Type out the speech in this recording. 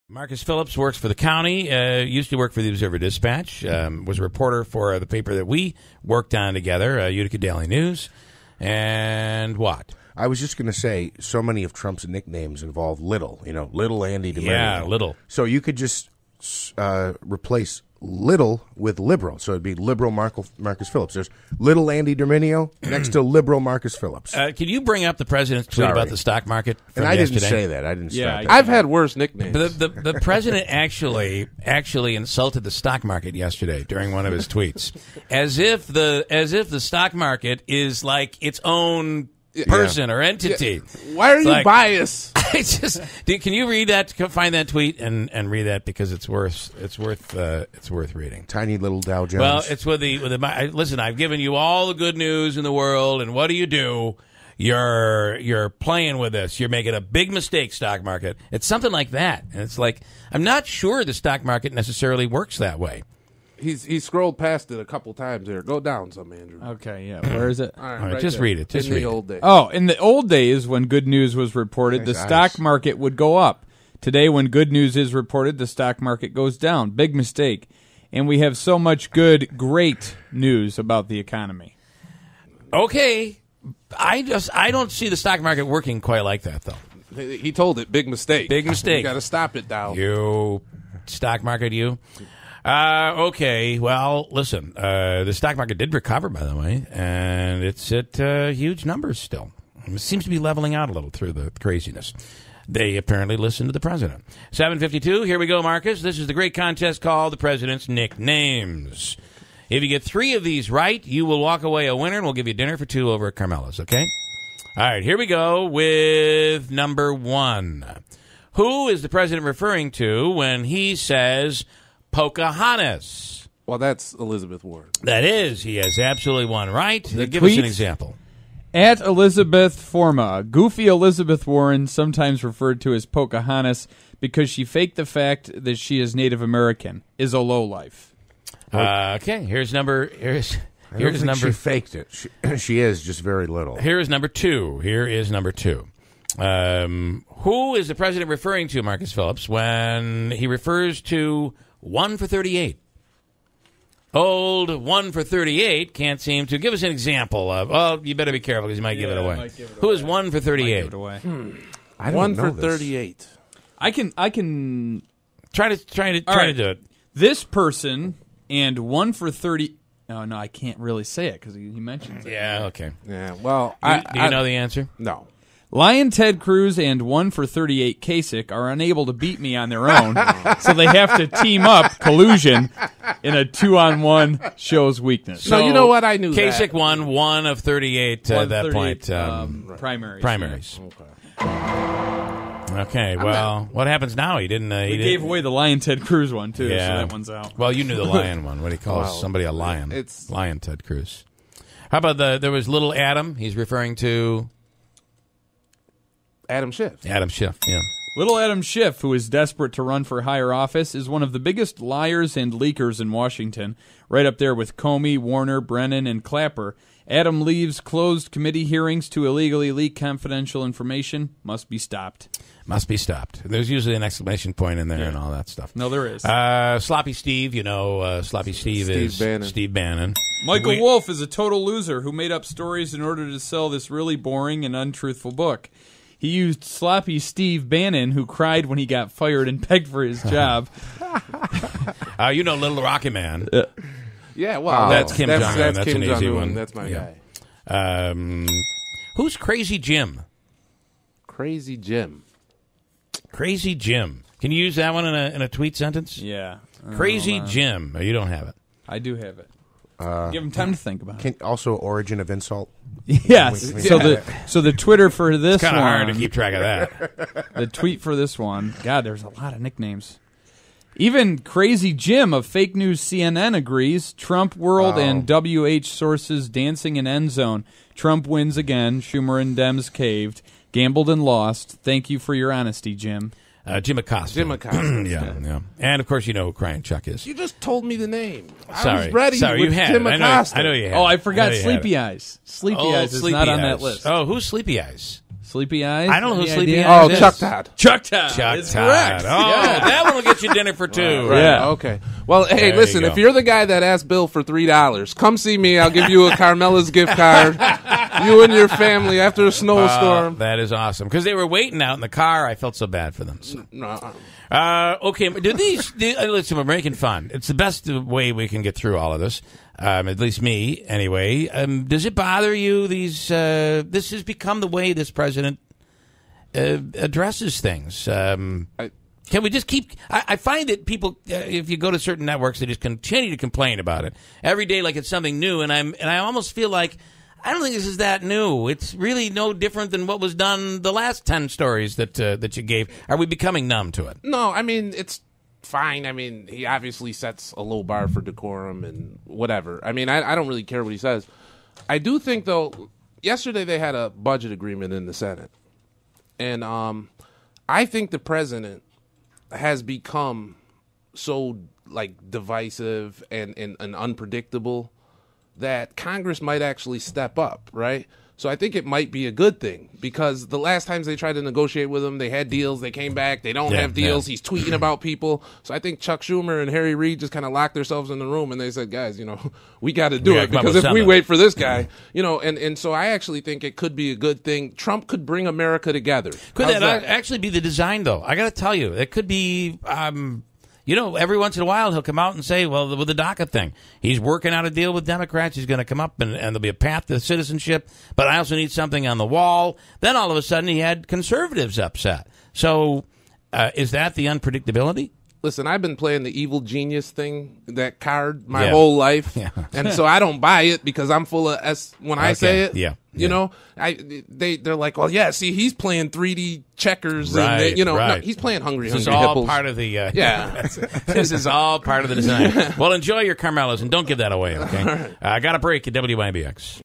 Marques Phillips works for the county, used to work for the Observer-Dispatch, was a reporter for the paper that we worked on together, Utica Daily News, and what? I was just going to say, so many of Trump's nicknames involve Little, Little Andy DiMaria. Yeah, Little. So you could just replace Little with Liberal. So it'd be Liberal Marques Phillips. There's Little Andy DiMaria next to Liberal Marques Phillips. Can you bring up the president's tweet about the stock market from And I yesterday? didn't say that. I didn't start that. I've had worse nicknames. The president actually insulted the stock market yesterday during one of his tweets, as if the stock market is like its own person or entity. Yeah. Why are you biased? Can you read that? Find that tweet and read that because it's worth reading. Tiny little Dow Jones. Well, it's with the listen. I've given you all the good news in the world, and what do? You're playing with this. You're making a big mistake, stock market. It's something like that, and it's like I'm not sure the stock market necessarily works that way. He scrolled past it a couple times there. Go down some, Andrew. Okay, yeah. Where is it? All right, right, just read it. Just read the it. old days. Oh, in the old days when good news was reported, the stock market would go up. Today, when good news is reported, the stock market goes down. Big mistake. And we have so much great news about the economy. Okay. I don't see the stock market working quite like that, though. He told it. Big mistake. Big mistake. You got to stop it, Dow. You stock market, you. Okay, well, listen, the stock market did recover, by the way, and it's at huge numbers still. It seems to be leveling out a little through the craziness. They apparently listened to the president. 7:52, here we go, Marcus. This is the great contest called The President's Nicknames. If you get 3 of these right, you will walk away a winner, and we'll give you dinner for 2 over at Carmela's, okay? All right, here we go with number 1. Who is the president referring to when he says Pocahontas? Well, that's Elizabeth Warren. That is. He has absolutely one right. Give tweet? us an example. At Elizabeth Forma, goofy Elizabeth Warren, sometimes referred to as Pocahontas because she faked the fact that she is Native American, is a lowlife. Okay, here's number. I don't think she faked it. She is just very little. Here is number 2. Who is the president referring to, Marques Phillips, when he refers to 1 for 38? Old 1 for 38 can't seem to give us an example of. Well, you better be careful because you might give it away. Who is 1 for 38? Give it away. I don't 1 know for this. 38. I can Try to do it. This person and 1 for 30. No, I can't really say it because he mentions it. Yeah. Okay. Yeah, well, Do you know the answer? No. Lion Ted Cruz and 1 for 38 Kasich are unable to beat me on their own, so they have to team up, collusion, in a 2-on-1 shows weakness. So you know what? I knew Kasich that. won 1 of 38 at that point. Primaries. Okay, well, what happens now? He didn't. He gave away the Lion Ted Cruz one, too, so that one's out. Well, you knew the lion one. What he calls somebody a lion. It's Lion Ted Cruz. How about there was Little Adam. He's referring to Adam Schiff. Adam Schiff, yeah. Little Adam Schiff, who is desperate to run for higher office, is one of the biggest liars and leakers in Washington, right up there with Comey, Warner, Brennan, and Clapper. Adam leaves closed committee hearings to illegally leak confidential information. Must be stopped. Must be stopped. There's usually an exclamation point in there and all that stuff. No, there is. Sloppy Steve, Sloppy Steve is Bannon. Steve Bannon. Michael Wolff is a total loser who made up stories in order to sell this really boring and untruthful book. He used Sloppy Steve Bannon, who cried when he got fired and begged for his job. Little Rocky Man. Yeah, well, that's Kim Jong-un. That's Kim an easy Jong-un. one. That's my guy. Who's Crazy Jim? Crazy Jim. Crazy Jim. Can you use that one in a tweet sentence? Yeah. Crazy Jim. Oh, you don't have it. I do have it. Give him time to think about it. Also, origin of insult. Yes. So the Twitter for this It's kind of one, hard to keep track of that. the tweet for this one, God, there's a lot of nicknames. Even Crazy Jim of Fake News CNN agrees. Trump World and WH sources dancing in end zone. Trump wins again. Schumer and Dems caved. Gambled and lost. Thank you for your honesty, Jim. Jim Acosta. Yeah. And, of course, you know who Crying Chuck is. You just told me the name. Sorry. I was ready with you had Jim it. Acosta. I know you had Oh, it. I forgot Sleepy Eyes. Sleepy Eyes is Sleepy not on Eyes. that list. Oh, who's Sleepy Eyes? Sleepy Eyes? I don't know who Any Sleepy idea? Eyes Oh, is. Chuck Todd. Chuck Todd. Chuck is Todd. correct. Oh, Yeah. that one will get you dinner for two. Right. Yeah. Okay. Well, hey, There you listen. go. If you're the guy that asked Bill for $3, come see me. I'll give you a Carmela's gift card. You and your family after a snowstorm. That is awesome. Because they were waiting out in the car. I felt so bad for them. So. No, Okay, but listen, we're making fun. It's the best way we can get through all of this. At least me, anyway. Does it bother you? This has become the way this president addresses things. Can we just keep? I find that people, if you go to certain networks, they just continue to complain about it every day, like it's something new. And I almost feel like I don't think this is that new. It's really no different than what was done the last 10 stories that you gave. Are we becoming numb to it? no. I mean, it's fine. I mean, he obviously sets a low bar for decorum and whatever. I mean, I don't really care what he says. I do think, though, yesterday they had a budget agreement in the Senate. And I think the president has become so, like, divisive and unpredictable that Congress might actually step up, right? So I think it might be a good thing because the last times they tried to negotiate with him, they had deals, they came back, they don't have deals, he's tweeting about people. So I think Chuck Schumer and Harry Reid just kind of locked themselves in the room and they said, guys, we got to do it because if we wait for this guy, and so I actually think it could be a good thing. Trump could bring America together. Could that actually be the design, though? I got to tell you, it could be... every once in a while he'll come out and say, well, with the DACA thing, he's working out a deal with Democrats. He's going to come up and there'll be a path to citizenship, but I also need something on the wall. Then all of a sudden he had conservatives upset. So is that the unpredictability? Listen, I've been playing the evil genius thing, that card, my whole life. Yeah. And so I don't buy it because I'm full of S when I say it. Yeah. They're like, well, yeah, see, he's playing 3D checkers. Right, and right. No, he's playing Hungry This is Hungry all Hippos. part of the... Yeah. This is all part of the design. Well, enjoy your Carmelas and don't give that away, okay? I got a break at WIBX.